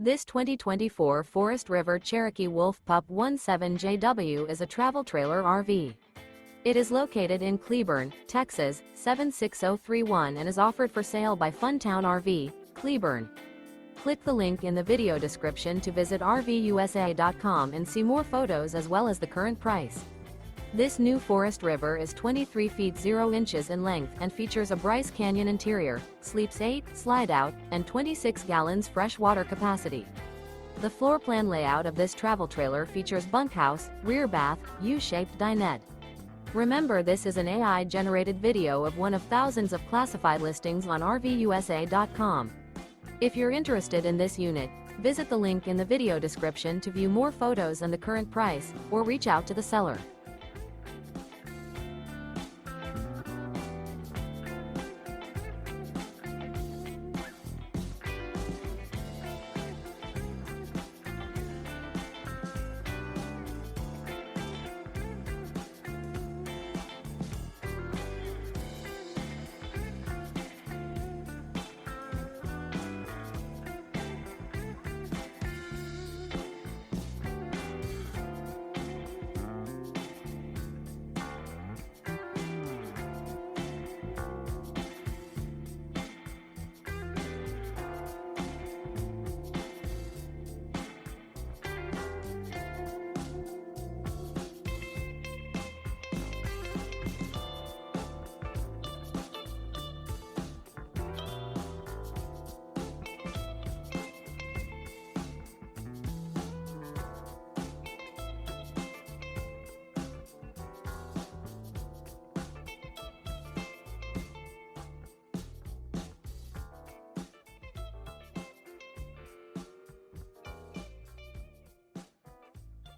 This 2024 Forest River Cherokee Wolf Pup 17JW is a travel trailer RV. It is located in Cleburne, Texas, 76031 and is offered for sale by Funtown RV, Cleburne. Click the link in the video description to visit RVUSA.com and see more photos as well as the current price. This new Forest River is 23 feet 0 inches in length and features a BRYCE Canyon interior, sleeps 8, slide-out, and 26 gallons fresh water capacity. The floor plan layout of this travel trailer features bunkhouse, rear bath, U-shaped dinette. Remember, this is an AI-generated video of one of thousands of classified listings on RVUSA.com. If you're interested in this unit, visit the link in the video description to view more photos and the current price, or reach out to the seller.